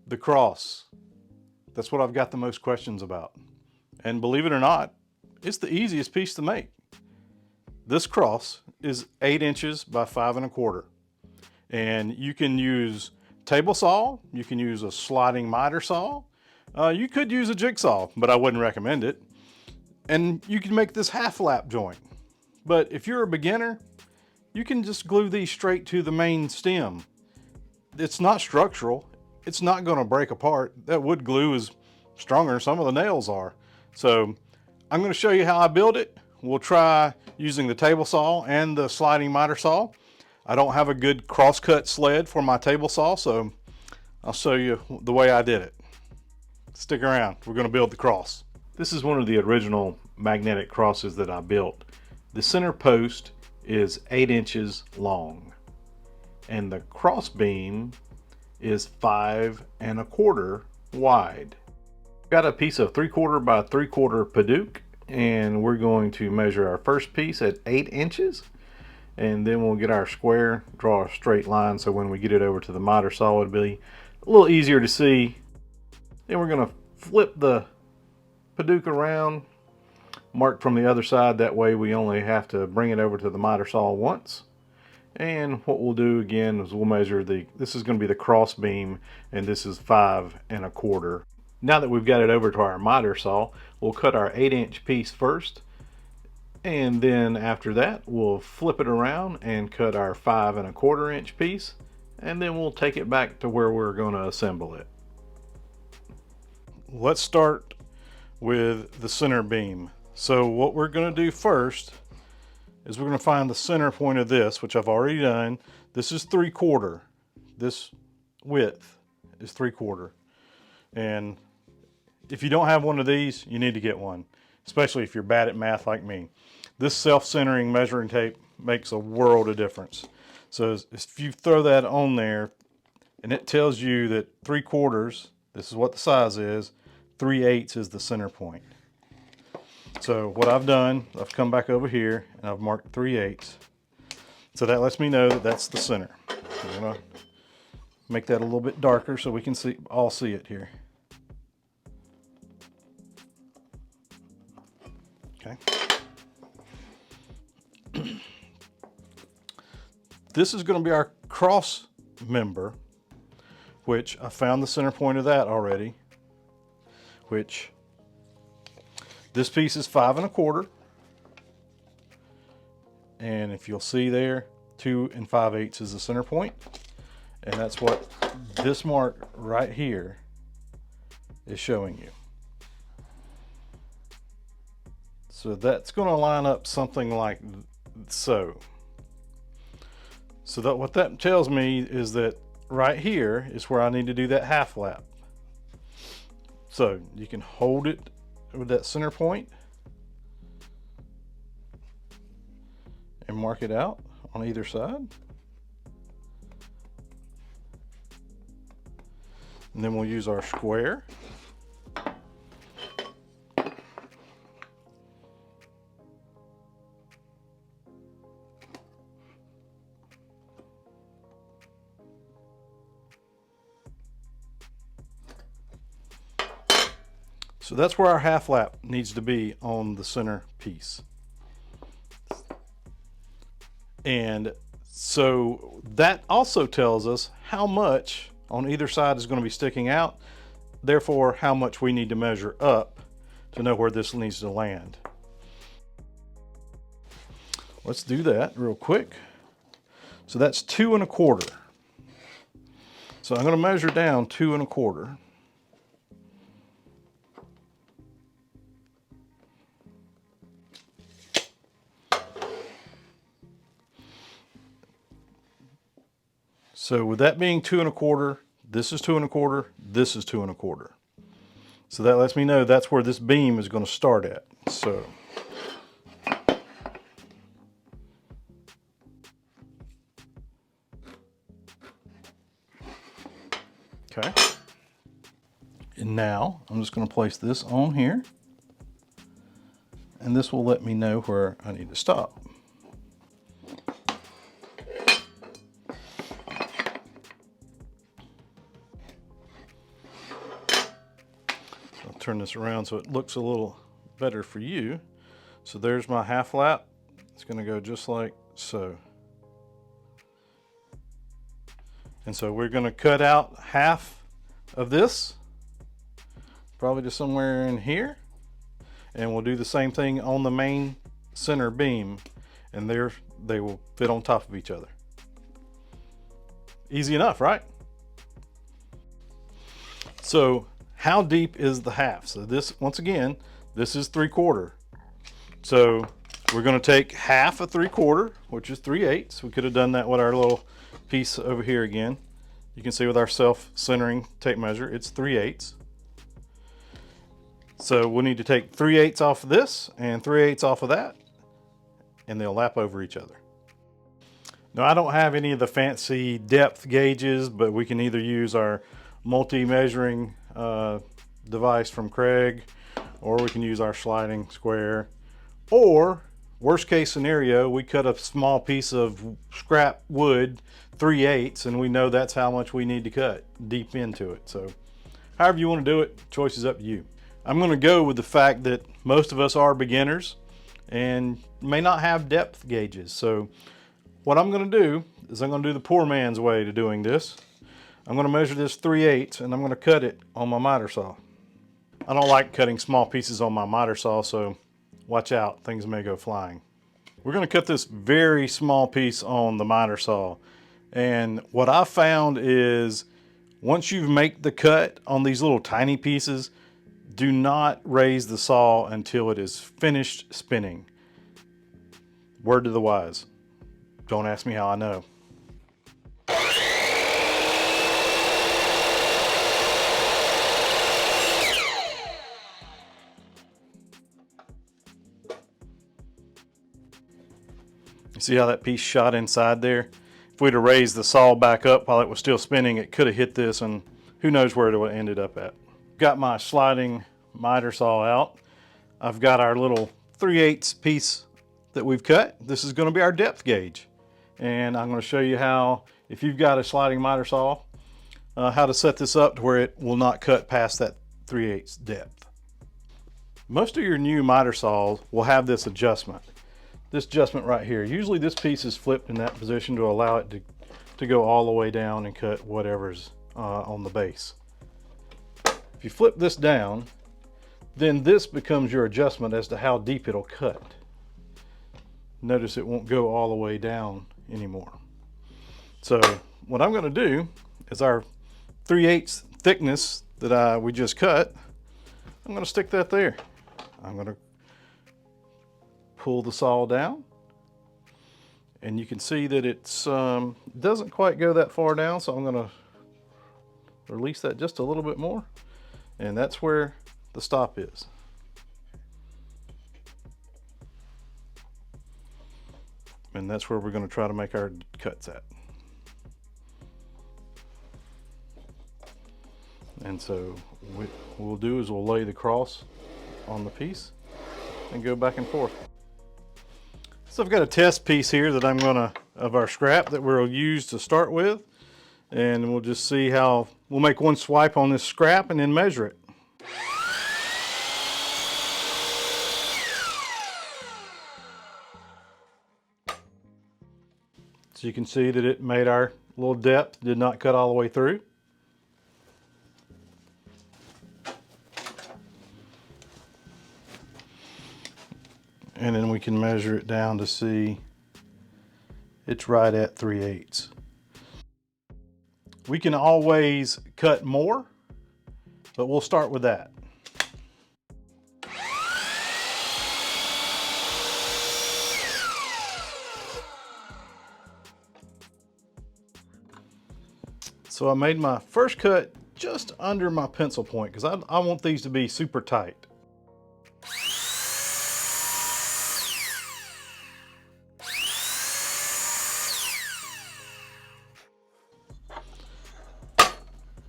The cross. That's what I've got the most questions about. And believe it or not, it's the easiest piece to make. This cross is 8 inches by 5 1/4. And you can use table saw, you can use a sliding miter saw, you could use a jigsaw, but I wouldn't recommend it. And you can make this half lap joint. But if you're a beginner, you can just glue these straight to the main stem. It's not structural. It's not going to break apart. That wood glue is stronger than some of the nails are. So I'm going to show you how I build it. We'll try using the table saw and the sliding miter saw. I don't have a good crosscut sled for my table saw, so I'll show you the way I did it. Stick around. We're going to build the cross. This is one of the original magnetic crosses that I built. The center post is 8 inches long, and the cross beam is 5 1/4 wide. Got a piece of 3/4 by 3/4 Paduke, and we're going to measure our first piece at 8 inches, and then we'll get our square, draw a straight line so when we get it over to the miter saw it'll be a little easier to see. Then we're going to flip the Paduke around, mark from the other side, that way we only have to bring it over to the miter saw once. And what we'll do again is we'll measure this is going to be the cross beam, and this is 5 1/4. Now that we've got it over to our miter saw, we'll cut our 8-inch piece first, and then after that we'll flip it around and cut our 5 1/4 inch piece, and then we'll take it back to where we're going to assemble it. Let's start with the center beam. So what we're going to do first is we're going to find the center point of this, which I've already done. This is 3/4. This width is 3/4. And if you don't have one of these, you need to get one, especially if you're bad at math like me. This self-centering measuring tape makes a world of difference. So if you throw that on there and it tells you that 3/4, this is what the size is, 3/8 is the center point. So what I've done, I've come back over here and I've marked 3/8. So that lets me know that that's the center. I'm gonna make that a little bit darker so we can all see it here. Okay. This is going to be our cross member, which I found the center point of that already, which this piece is 5 1/4. And if you'll see there, 2 5/8 is the center point. And that's what this mark right here is showing you. So that's going to line up something like so. So that what that tells me is that right here is where I need to do that half lap. So you can hold it with that center point and mark it out on either side. And then we'll use our square. So that's where our half lap needs to be on the center piece. And so that also tells us how much on either side is going to be sticking out, therefore how much we need to measure up to know where this needs to land. Let's do that real quick. So that's 2 1/4. So I'm going to measure down 2 1/4. So with that being 2 1/4, this is 2 1/4, this is 2 1/4. So that lets me know that's where this beam is going to start at. So okay. And now I'm just going to place this on here, and this will let me know where I need to stop. turn this around so it looks a little better for you. So there's my half lap. It's going to go just like so. And so we're going to cut out half of this, probably just somewhere in here. And we'll do the same thing on the main center beam, and there they will fit on top of each other. Easy enough, right? So how deep is the half? So this, once again, this is 3/4. So we're going to take half of 3/4, which is 3/8. We could have done that with our little piece over here again. You can see with our self-centering tape measure, it's 3/8. So we'll need to take 3/8 off of this and 3/8 off of that, and they'll lap over each other. Now, I don't have any of the fancy depth gauges, but we can either use our multi-measuring device from Craig, or we can use our sliding square, or worst case scenario, we cut a small piece of scrap wood 3/8, and we know that's how much we need to cut deep into it. So however you want to do it, choice is up to you. I'm going to go with the fact that most of us are beginners and may not have depth gauges. So what I'm going to do is I'm going to do the poor man's way to doing this. I'm going to measure this 3/8 and I'm going to cut it on my miter saw. I don't like cutting small pieces on my miter saw, so watch out, things may go flying. We're going to cut this very small piece on the miter saw. And what I found is once you make the cut on these little tiny pieces, do not raise the saw until it is finished spinning. Word to the wise. Don't ask me how I know. You see how that piece shot inside there? If we'd have raised the saw back up while it was still spinning, it could have hit this, and who knows where it would have ended up at. Got my sliding miter saw out. I've got our little 3/8 piece that we've cut. This is going to be our depth gauge, and I'm going to show you how, if you've got a sliding miter saw, how to set this up to where it will not cut past that 3/8 depth. Most of your new miter saws will have this adjustment right here. Usually this piece is flipped in that position to allow it to go all the way down and cut whatever's on the base. If you flip this down, then this becomes your adjustment as to how deep it'll cut. Notice it won't go all the way down anymore. So what I'm going to do is our 3/8 thickness that we just cut, I'm going to stick that there. I'm going to pull the saw down, and you can see that it's doesn't quite go that far down, so I'm going to release that just a little bit more, and that's where the stop is. And that's where we're going to try to make our cuts at. And so what we'll do is we'll lay the cross on the piece and go back and forth. So I've got a test piece here that I'm gonna, of our scrap that we'll use to start with, and we'll just see how, we'll make one swipe on this scrap and then measure it. So you can see that it made our little depth, did not cut all the way through. And then we can measure it down to see it's right at 3/8. We can always cut more, but we'll start with that. So I made my first cut just under my pencil point because I want these to be super tight.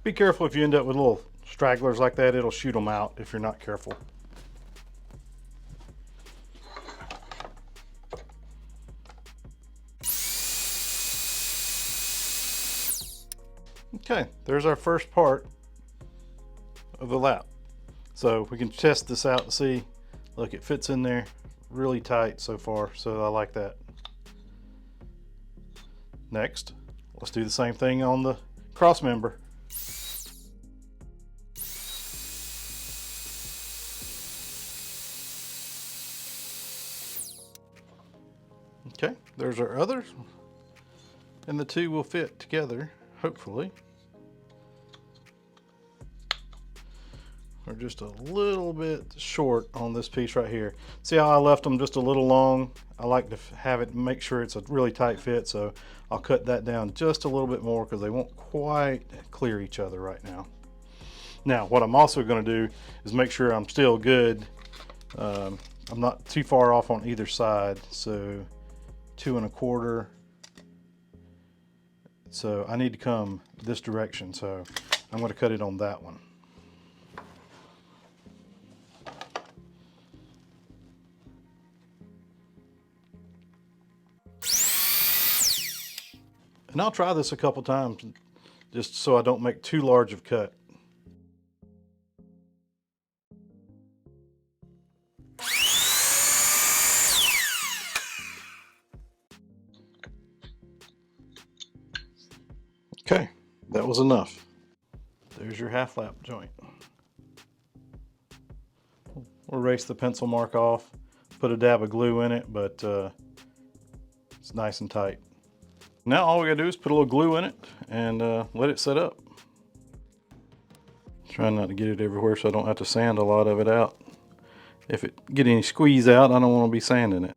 Be careful if you end up with little stragglers like that, it'll shoot them out if you're not careful. Okay, there's our first part of the lap. So we can test this out to see. Look, it fits in there really tight so far, so I like that. Next, let's do the same thing on the cross member. Okay, there's our others, and the two will fit together, hopefully. We're just a little bit short on this piece right here. See how I left them just a little long? I like to have it, make sure it's a really tight fit, so I'll cut that down just a little bit more because they won't quite clear each other right now. Now, what I'm also going to do is make sure I'm still good. I'm not too far off on either side, so 2 1/4. So I need to come this direction, so I'm going to cut it on that one. And I'll try this a couple times just so I don't make too large of a cut. Okay, that was enough. There's your half lap joint. We'll erase the pencil mark off, put a dab of glue in it, but it's nice and tight. Now all we gotta do is put a little glue in it and let it set up. Trying not to get it everywhere so I don't have to sand a lot of it out. If it get any squeeze out, I don't want to be sanding it.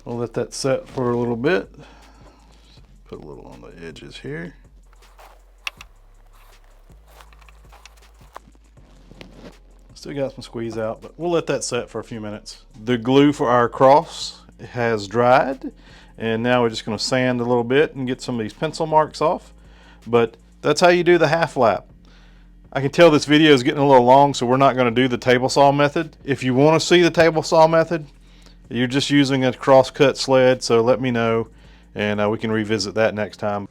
We'll let that set for a little bit. Put a little on the edges here. Still got some squeeze out, but we'll let that set for a few minutes. The glue for our cross has dried, and now we're just going to sand a little bit and get some of these pencil marks off. But that's how you do the half lap. I can tell this video is getting a little long, so we're not going to do the table saw method. If you want to see the table saw method, you're just using a cross cut sled, so let me know and we can revisit that next time.